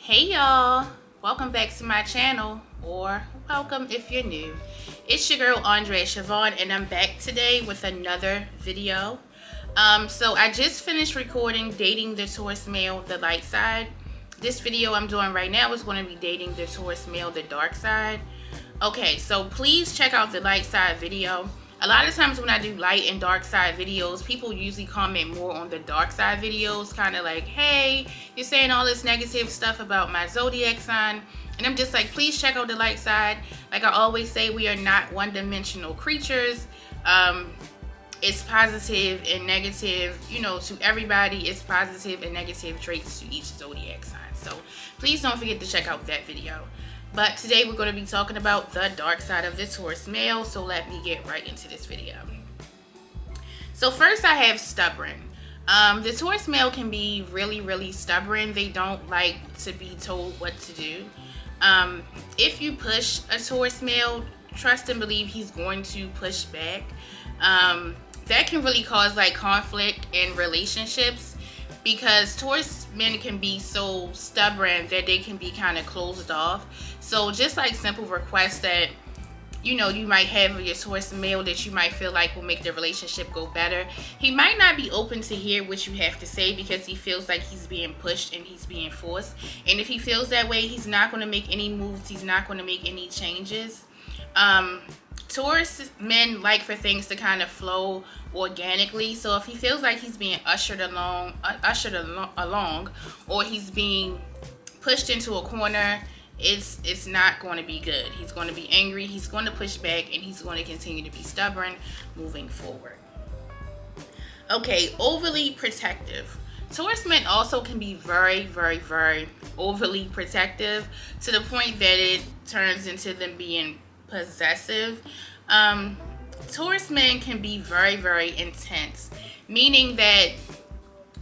Hey y'all, welcome back to my channel, or welcome if you're new. It's your girl Andrea Siobhan, and I'm back today with another video. So I just finished recording Dating the Taurus Male, the Light Side. This video I'm doing right now is going to be Dating the Taurus Male, the Dark Side. Okay, so please check out the Light Side video. A lot of times when I do light and dark side videos, people usually comment more on the dark side videos, kind of like, hey, you're saying all this negative stuff about my zodiac sign. And I'm just like, please check out the light side. Like I always say, we are not one-dimensional creatures. It's positive and negative, you know, to everybody. It's positive and negative traits to each zodiac sign. So please don't forget to check out that video. But today we're going to be talking about the dark side of the Taurus male, so let me get right into this video. So first I have stubborn. The Taurus male can be really stubborn. They don't like to be told what to do. If you push a Taurus male, trust and believe he's going to push back. That can really cause like conflict in relationships, because Taurus men can be so stubborn that they can be kind of closed off. So just like simple requests that, you know, you might have with your Taurus male that you might feel like will make the relationship go better, he might not be open to hear what you have to say because he feels like he's being pushed and he's being forced. And if he feels that way, he's not going to make any moves. He's not going to make any changes. Taurus men like for things to kind of flow organically. So if he feels like he's being ushered along, or he's being pushed into a corner, it's not going to be good. He's going to be angry, he's going to push back, and he's going to continue to be stubborn moving forward. Okay, overly protective. Taurus men also can be very overly protective, to the point that it turns into them being possessive. Taurus men can be very intense, meaning that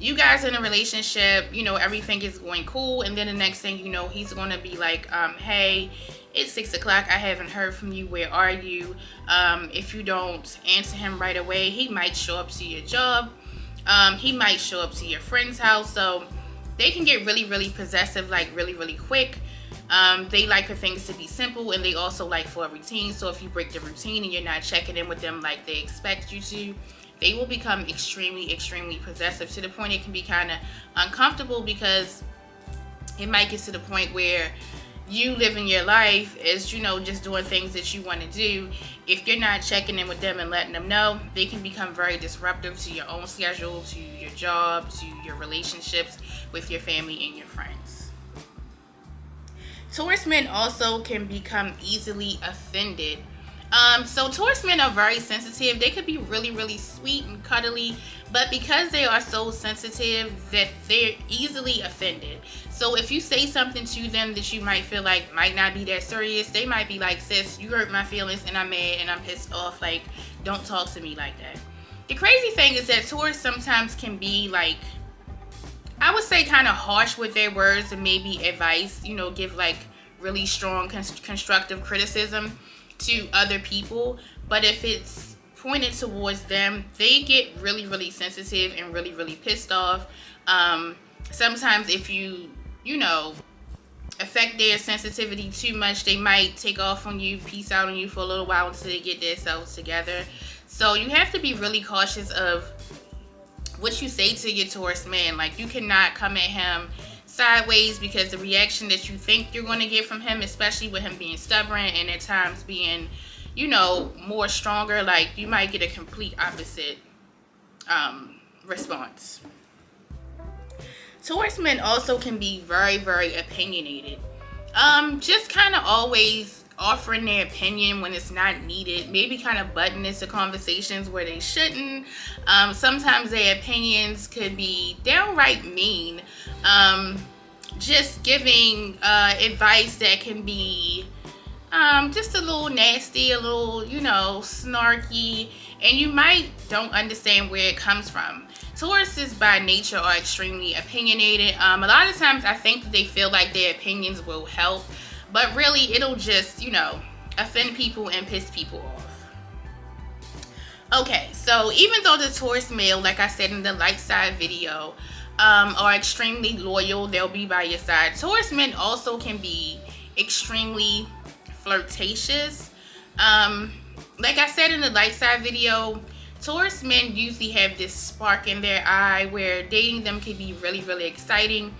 you guys in a relationship, you know, everything is going cool, and then the next thing you know, he's going to be like, hey, it's 6 o'clock, I haven't heard from you, where are you? If you don't answer him right away, he might show up to your job, he might show up to your friend's house. So they can get really possessive, like really quick. They like for things to be simple, and they also like for a routine. So if you break the routine and you're not checking in with them like they expect you to, they will become extremely possessive, to the point it can be kind of uncomfortable, because it might get to the point where you living your life as, you know, just doing things that you want to do. If you're not checking in with them and letting them know, they can become very disruptive to your own schedule, to your job, to your relationships with your family and your friends. Taurus men also can become easily offended. So Taurus men are very sensitive. They could be really sweet and cuddly, but because they are so sensitive, that they're easily offended. So if you say something to them that you might feel like might not be that serious, they might be like, sis, you hurt my feelings and I'm mad and I'm pissed off. Like, don't talk to me like that. The crazy thing is that Taurus sometimes can be like, I would say, kind of harsh with their words and maybe advice, you know, give like really strong constructive criticism to other people. But if it's pointed towards them, they get really sensitive and really pissed off. Sometimes if you know, affect their sensitivity too much, they might take off on you, peace out on you for a little while until they get themselves together. So you have to be really cautious of what you say to your Taurus man. Like, you cannot come at him sideways, because the reaction that you think you're going to get from him, especially with him being stubborn and at times being, you know, more stronger, like you might get a complete opposite response. Taurus men also can be very opinionated. Just kind of always offering their opinion when it's not needed, maybe kind of butting into conversations where they shouldn't. Sometimes their opinions could be downright mean. Just giving advice that can be just a little nasty, a little, you know, snarky, and you might don't understand where it comes from. Tauruses by nature are extremely opinionated. A lot of times I think that they feel like their opinions will help, but really it'll just, you know, offend people and piss people off. Okay, so even though the Taurus male, like I said in the light side video, are extremely loyal. They'll be by your side. Taurus men also can be extremely flirtatious. Like I said in the light side video, Taurus men usually have this spark in their eye where dating them can be really, really exciting.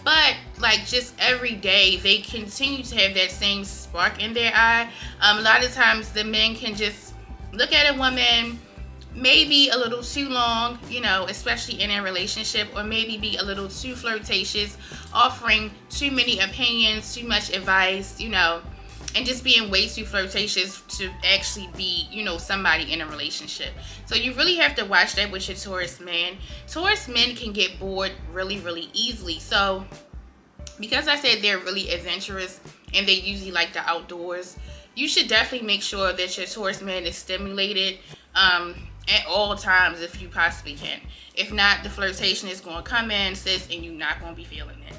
But like just every day, they continue to have that same spark in their eye. A lot of times the men can just look at a woman maybe a little too long, you know, especially in a relationship, or maybe be a little too flirtatious, offering too many opinions, too much advice, you know, and just being way too flirtatious to actually be, you know, somebody in a relationship. So you really have to watch that with your Taurus man. Taurus men can get bored really, really easily. So because I said they're really adventurous and they usually like the outdoors, you should definitely make sure that your Taurus man is stimulated at all times if you possibly can. If not, the flirtation is going to come in, sis, and you're not going to be feeling it.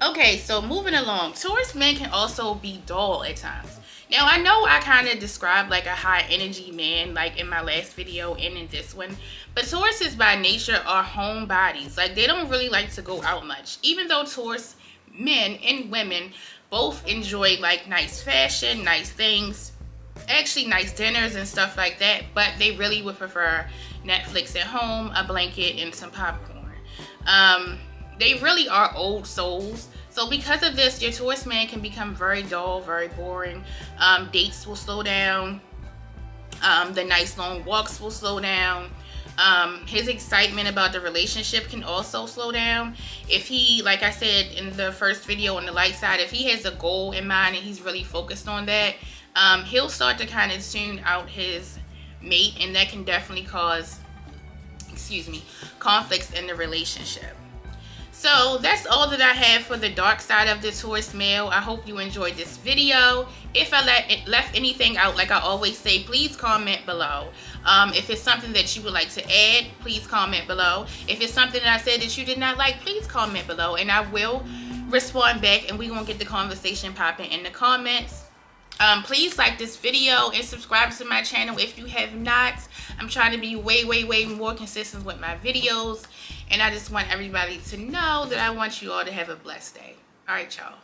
Okay, so moving along, Taurus men can also be dull at times. Now, I know I kind of described like a high energy man like in my last video and in this one, but Tauruses by nature are homebodies. Like, they don't really like to go out much, even though Taurus men and women both enjoy like nice fashion, nice things, actually nice dinners and stuff like that, but they really would prefer Netflix at home, a blanket, and some popcorn. They really are old souls. So because of this, your Taurus man can become very dull, very boring. Dates will slow down. The nice long walks will slow down. His excitement about the relationship can also slow down. If he, like I said in the first video on the light side, if he has a goal in mind and he's really focused on that, he'll start to kind of tune out his mate, and that can definitely cause, conflicts in the relationship. So that's all that I have for the dark side of the Taurus male. I hope you enjoyed this video. If I left anything out, like I always say, please comment below. If it's something that you would like to add, please comment below. If it's something that I said that you did not like, please comment below, and I will respond back, and we're going to get the conversation popping in the comments. Please like this video and subscribe to my channel if you have not. I'm trying to be way more consistent with my videos, and I just want everybody to know that I want you all to have a blessed day. All right, y'all.